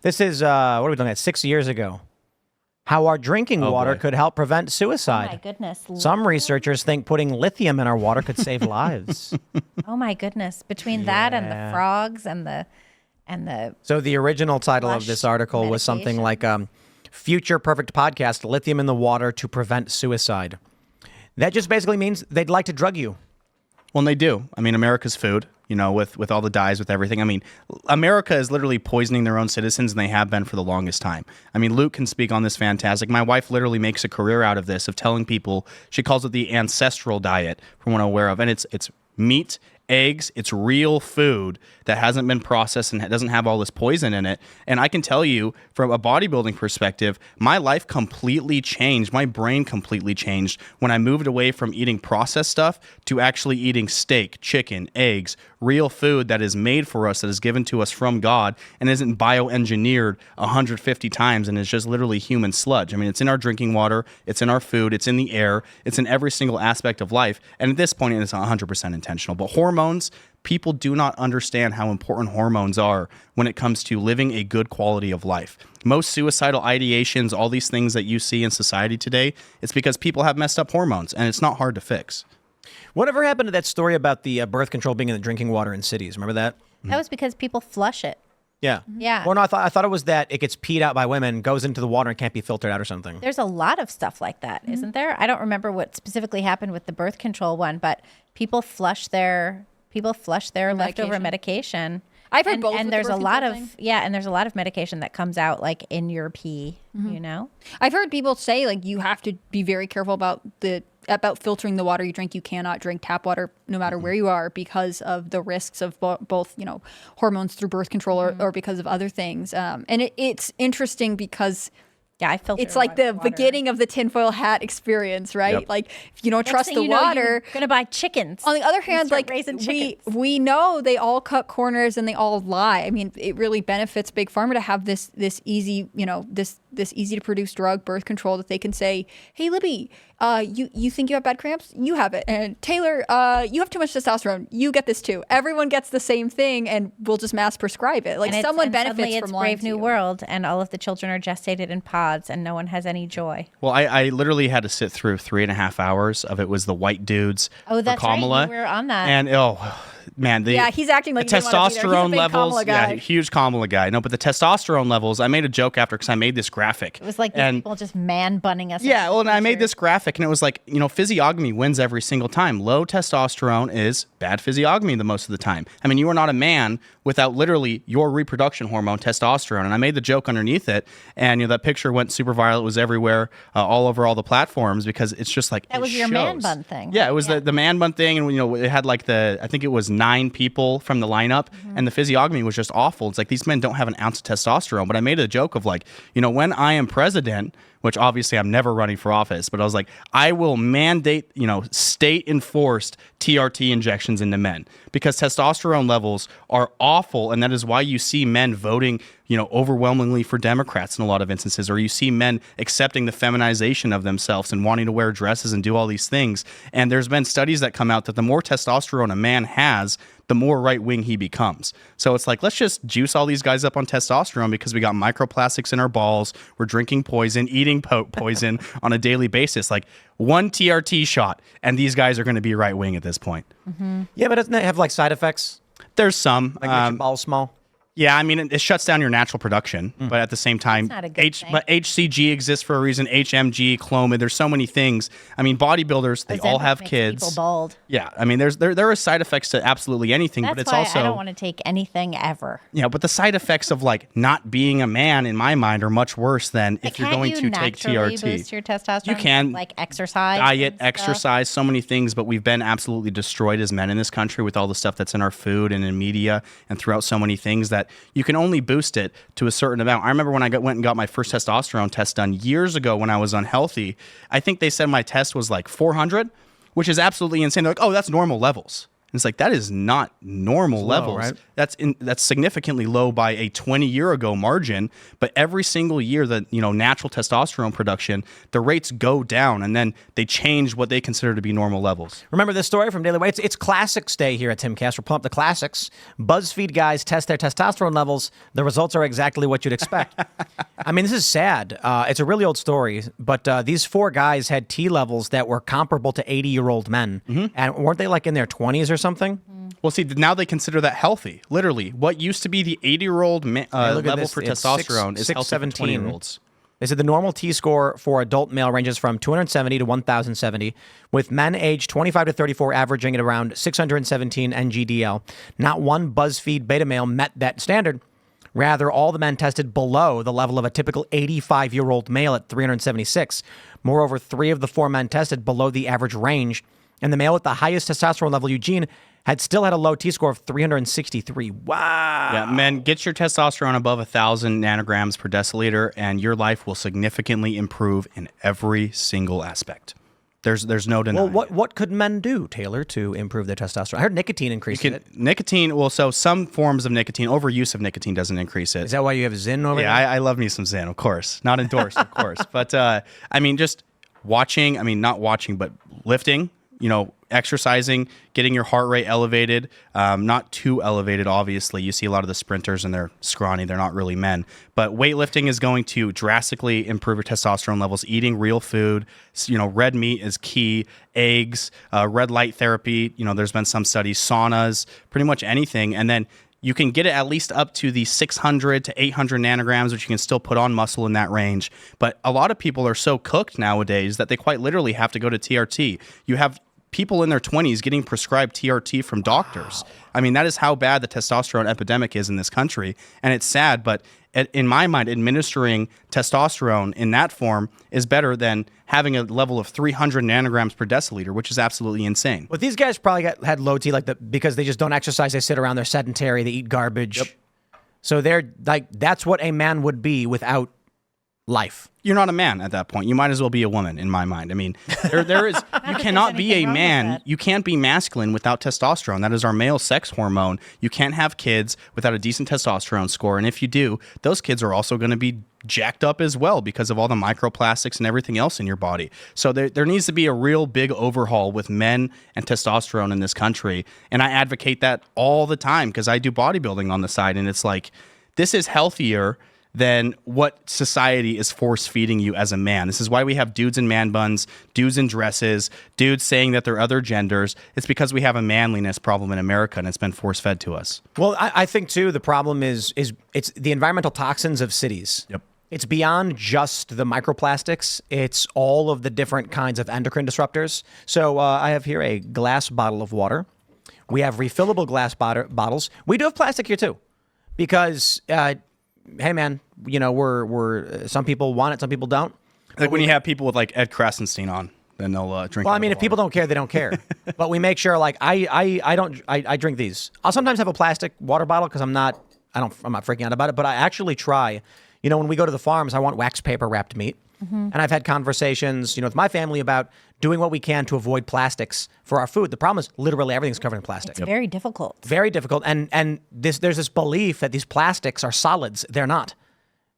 This is, what are we looking at, 6 years ago. How our drinking water could help prevent suicide. Oh, my goodness. Some researchers think putting lithium in our water could save lives. Oh, my goodness. Between that and the frogs and the So the original title of this article was something like Future Perfect Podcast, Lithium in the Water to Prevent Suicide. That just basically means they'd like to drug you. Well, they do. I mean, America's food, you know, with all the dyes, with everything. I mean, America is literally poisoning their own citizens, and they have been for the longest time. I mean, Luke can speak on this fantastic. My wife literally makes a career out of this, of telling people, she calls it the ancestral diet, from what I'm aware of. And it's meat, eggs, it's real food that hasn't been processed and doesn't have all this poison in it. And I can tell you, from a bodybuilding perspective, my life completely changed. My brain completely changed when I moved away from eating processed stuff to actually eating steak, chicken, eggs, real food that is made for us, that is given to us from God and isn't bioengineered 150 times and is just literally human sludge. I mean, it's in our drinking water, it's in our food, it's in the air, it's in every single aspect of life. And at this point, it's 100% intentional. But hormones, people do not understand how important hormones are when it comes to living a good quality of life. Most suicidal ideations, all these things that you see in society today, it's because people have messed up hormones, and it's not hard to fix. Whatever happened to that story about the birth control being in the drinking water in cities? Remember that? That was because people flush it. Yeah. Yeah. Well, no, I thought it was that it gets peed out by women, goes into the water, and can't be filtered out or something. There's a lot of stuff like that, isn't there? I don't remember what specifically happened with the birth control one, but people flush their leftover medication. I've heard both. And there's a lot of and there's a lot of medication that comes out like in your pee, you know? I've heard people say like you have to be very careful about filtering the water you drink. You cannot drink tap water no matter where you are because of the risks of both, you know, hormones through birth control or because of other things. And it's interesting because I filter. It's like the beginning of the tinfoil hat experience, right? Yep. Like if you don't trust the water, you're gonna buy chickens. On the other hand, like we know they all cut corners and they all lie. I mean, it really benefits Big Pharma to have this easy, you know, this easy to produce drug, birth control, that they can say, hey, Libby, you think you have bad cramps? You have it. And Taylor, you have too much testosterone. You get this too. Everyone gets the same thing, and we'll just mass prescribe it. Like someone benefits from lying. It's Brave New World, and all of the children are gestated in pods, and no one has any joy. Well, I literally had to sit through 3.5 hours of it was the white dudes. Oh, that's for Kamala. Right. You were on that. And man, he's acting like the testosterone levels. Yeah, huge Kamala guy. No, but the testosterone levels. I made a joke after because I made this graphic. It was like these people just man bunning us. Yeah, well, and I made this graphic, and it was like, you know, physiognomy wins every single time. Low testosterone is bad physiognomy the most of the time. I mean, you are not a man without literally your reproduction hormone, testosterone. And I made the joke underneath it, and you know that picture went super viral. It was everywhere, all over all the platforms, because it's just like that was your man bun thing. Yeah, it was the man bun thing, and you know it had like I think it was 9 people from the lineup, and the physiognomy was just awful. It's like these men don't have an ounce of testosterone. But I made a joke of like, you know, when I am president, which obviously I'm never running for office, but I was like, I will mandate, you know, state enforced TRT injections into men, because testosterone levels are awful. And that is why you see men voting, you know, overwhelmingly for Democrats in a lot of instances, or you see men accepting the feminization of themselves and wanting to wear dresses and do all these things. And there's been studies that come out that the more testosterone a man has, the more right-wing he becomes. So it's like, let's just juice all these guys up on testosterone because we got microplastics in our balls, we're drinking poison, eating poison on a daily basis. Like one TRT shot, and these guys are going to be right-wing at this point. Mm-hmm. Yeah, but doesn't that have like side effects? There's some. Like make your balls small? Yeah, I mean, it shuts down your natural production, but at the same time, but HCG exists for a reason, HMG, Clomid, there's so many things. I mean, bodybuilders, they all have kids. People bald. Yeah, I mean, there are side effects to absolutely anything, but it's why also... I don't want to take anything ever. Yeah, but the side effects of like not being a man, in my mind, are much worse than if you're going to take TRT. Boost your testosterone? You can. Like exercise? Diet, exercise, so many things, but we've been absolutely destroyed as men in this country with all the stuff that's in our food and in media and throughout so many things that you can only boost it to a certain amount. I remember when I went and got my first testosterone test done years ago when I was unhealthy. I think they said my test was like 400, which is absolutely insane. They're like, oh, that's normal levels. it's like, that is not normal low, levels. right? That's significantly low by a 20-year ago margin. But every single year that, natural testosterone production, the rates go down, and then they change what they consider to be normal levels. Remember this story from Daily Weight? It's Classics Day here at Timcast. We're pulling up the classics. BuzzFeed guys test their testosterone levels. The results are exactly what you'd expect. I mean, this is sad. It's a really old story, but these 4 guys had T levels that were comparable to 80-year-old men. And weren't they like in their 20s or something? Well, see, now they consider that healthy. Literally, what used to be the 80-year-old level for testosterone is healthy for 20-year-olds. They said the normal T-score for adult male ranges from 270 to 1,070, with men aged 25 to 34 averaging at around 617 NGDL. Not one BuzzFeed beta male met that standard. Rather, all the men tested below the level of a typical 85-year-old male at 376. Moreover, 3 of the 4 men tested below the average range, and the male with the highest testosterone level, Eugene, still had a low T-score of 363. Wow. Yeah, men, get your testosterone above 1,000 nanograms per deciliter, and your life will significantly improve in every single aspect. There's no denying. Well, what could men do, Taylor, to improve their testosterone? I heard nicotine increases it. Nicotine, well, so some forms of nicotine, overuse of nicotine doesn't increase it. Is that why you have Zyn over there? Yeah, I love me some Zyn, of course. Not endorsed, of course. But, I mean, just watching, not watching, but lifting, exercising, getting your heart rate elevated, not too elevated, obviously. You see a lot of the sprinters and they're scrawny. They're not really men. But weightlifting is going to drastically improve your testosterone levels. Eating real food, red meat is key. Eggs, red light therapy. There's been some studies, saunas, pretty much anything. And then you can get it at least up to the 600 to 800 nanograms, which you can still put on muscle in that range. But a lot of people are so cooked nowadays that they quite literally have to go to TRT. You have people in their 20s getting prescribed TRT from doctors. Wow. I mean, that is how bad the testosterone epidemic is in this country. And it's sad, but in my mind, administering testosterone in that form is better than having a level of 300 nanograms per deciliter, which is absolutely insane. Well, these guys probably had low T because they just don't exercise. They sit around, they're sedentary, they eat garbage. Yep. So they're like, that's what a man would be without life. You're not a man at that point. You might as well be a woman, in my mind. I mean, there is. You cannot be a man. You can't be masculine without testosterone. That is our male sex hormone. You can't have kids without a decent testosterone score. And if you do, those kids are also going to be jacked up as well because of all the microplastics and everything else in your body. So there needs to be a real big overhaul with men and testosterone in this country. And I advocate that all the time because I do bodybuilding on the side. And it's like, this is healthier than what society is force feeding you as a man. This is why we have dudes in man buns, dudes in dresses, dudes saying that they're other genders. It's because we have a manliness problem in America, and it's been force fed to us. Well, I think too the problem is it's the environmental toxins of cities. Yep. It's beyond just the microplastics. It's all of the different kinds of endocrine disruptors. So I have here a glass bottle of water. We have refillable glass bottles. We do have plastic here too, because hey man, we're some people want it, some people don't. Like when you have people with like Ed Krasenstein on, then they'll drink. Well, I mean, if people don't care, they don't care. But we make sure. Like I drink these. I'll sometimes have a plastic water bottle because I'm not freaking out about it. But I actually try. When we go to the farms, I want wax paper wrapped meat. Mm-hmm. And I've had conversations, with my family about doing what we can to avoid plastics for our food. The problem is literally everything's covered in plastic. It's very difficult. Very difficult. And there's this belief that these plastics are solids. They're not.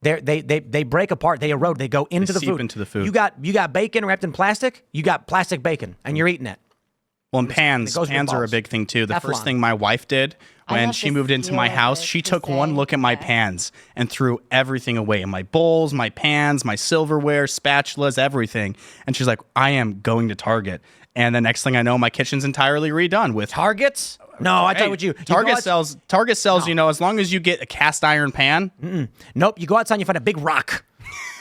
They break apart. They erode. They go into the food. Into the food. You got bacon wrapped in plastic. You got plastic bacon, and you're eating it. Well, and pans are a big thing too. The first thing my wife did when she moved into my house, she took one look at my pans and threw everything away. My bowls, my pans, my silverware, spatulas, everything. And she's like, I am going to Target. And the next thing I know, my kitchen's entirely redone with Targets. No, I tell you what you. Target sells. No. As long as you get a cast iron pan. Nope. You go outside and you find a big rock.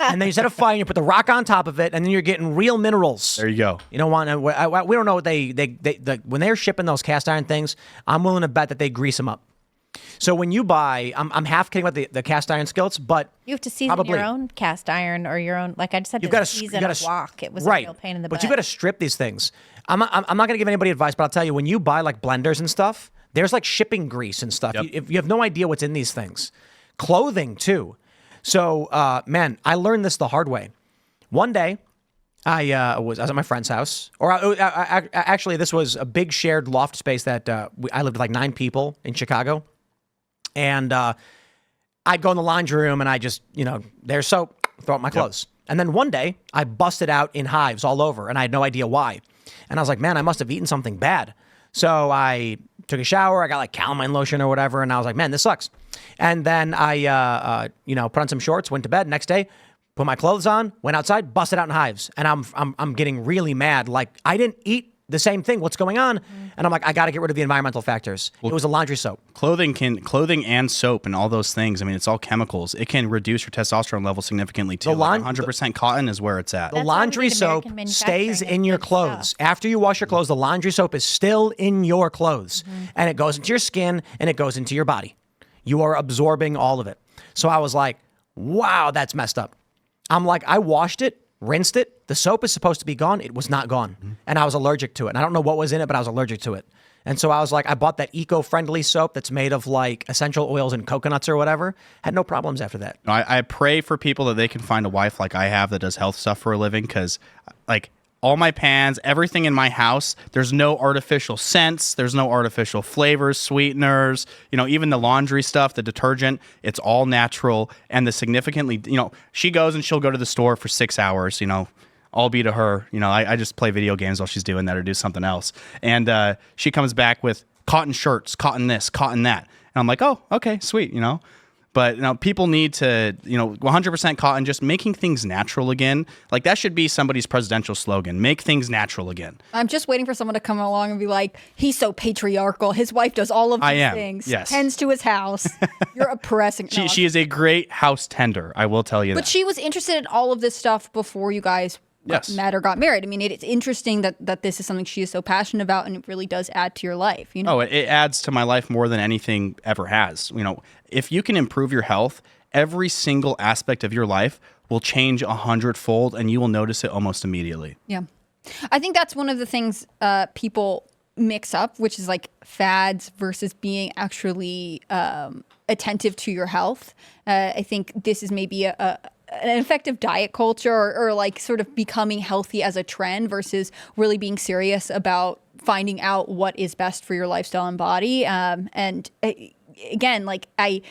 And then you set a fire and you put the rock on top of it, and then you're getting real minerals. There you go. You don't want to. We don't know what they when they're shipping those cast iron things. I'm willing to bet that they grease them up. So when you buy, I'm half kidding about the cast iron skillets, but you have to season your own cast iron or your own. Like I just had to season a wok. It was a real pain in the butt. But you got to strip these things. I'm not going to give anybody advice, but I'll tell you, when you buy like blenders and stuff, there's like shipping grease and stuff. Yep. You have no idea what's in these things. Clothing too. So, man, I learned this the hard way. One day, I was at my friend's house, or actually, this was a big shared loft space that I lived with like 9 people in Chicago, and I'd go in the laundry room and I just, there's soap, throw out my clothes, and then one day I busted out in hives all over, and I had no idea why, and I was like, man, I must have eaten something bad. So I took a shower, I got like calamine lotion or whatever, and I was like, man, this sucks. And then I, put on some shorts, went to bed. Next day, put my clothes on, went outside, busted out in hives, and I'm getting really mad. Like, I didn't eat the same thing. What's going on? And I'm like, I got to get rid of the environmental factors. It was a laundry soap. Clothing and soap and all those things. I mean, it's all chemicals. It can reduce your testosterone level significantly too. 100% cotton is where it's at. The laundry soap stays in your clothes. After you wash your clothes, the laundry soap is still in your clothes, and it goes into your skin and it goes into your body. You are absorbing all of it. So I was like, wow, that's messed up. I'm like, I washed it, rinsed it. The soap is supposed to be gone. It was not gone. And I was allergic to it. And I don't know what was in it, but I was allergic to it. And so I was like, I bought that eco-friendly soap that's made of like essential oils and coconuts or whatever. Had no problems after that. I pray for people that they can find a wife like I have that does health stuff for a living, because like all my pans, everything in my house, there's no artificial scents, there's no artificial flavors, sweeteners, even the laundry stuff, the detergent, it's all natural. And the significantly, she goes and she'll go to the store for 6 hours, all be to her. I just play video games while she's doing that or do something else. And she comes back with cotton shirts, cotton this, cotton that. And I'm like, oh, okay, sweet, But people need to, 100% cotton, just making things natural again. Like that should be somebody's presidential slogan: make things natural again. I'm just waiting for someone to come along and be like, he's so patriarchal. His wife does all of these things. Yes. Tends to his house. You're oppressing. She is a great house tender. I will tell you that. But she was interested in all of this stuff before you guys met or got married. I mean, it's interesting that this is something she is so passionate about, and it really does add to your life. Oh, it adds to my life more than anything ever has. If you can improve your health, every single aspect of your life will change 100-fold, and you will notice it almost immediately. Yeah. I think that's one of the things people mix up, which is like fads versus being actually attentive to your health. I think this is maybe an effective diet culture or like sort of becoming healthy as a trend versus really being serious about finding out what is best for your lifestyle and body. And again, like I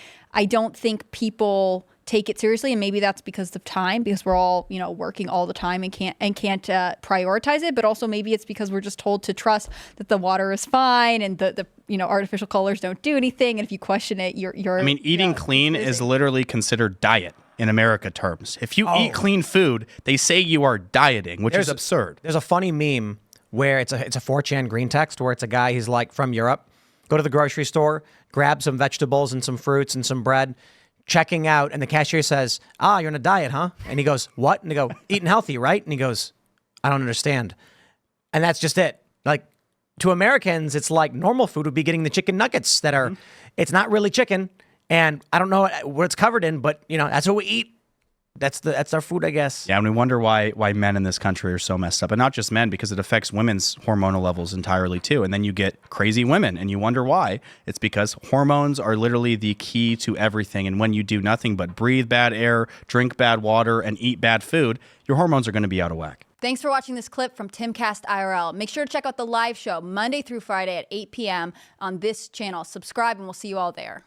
don't think people take it seriously, and maybe that's because of time, because we're all working all the time and can't prioritize it. But also maybe it's because we're just told to trust that the water is fine and the artificial colors don't do anything. And if you question it, you're. I mean, eating clean is literally considered diet in America terms. If you eat clean food, they say you are dieting, which is absurd. There's a funny meme where it's a 4chan green text where it's a guy, he's like from Europe, go to the grocery store, grab some vegetables and some fruits and some bread, checking out, and the cashier says, you're on a diet, huh? And he goes, what? And they go, eating healthy, right? And he goes, I don't understand. And that's just it. Like, to Americans, it's like normal food would be getting the chicken nuggets that are, it's not really chicken. And I don't know what it's covered in, but that's what we eat. That's our food, I guess. Yeah, and we wonder why men in this country are so messed up. And not just men, because it affects women's hormonal levels entirely too. And then you get crazy women, and you wonder why. It's because hormones are literally the key to everything. And when you do nothing but breathe bad air, drink bad water, and eat bad food, your hormones are going to be out of whack. Thanks for watching this clip from Timcast IRL. Make sure to check out the live show Monday through Friday at 8 p.m. on this channel. Subscribe, and we'll see you all there.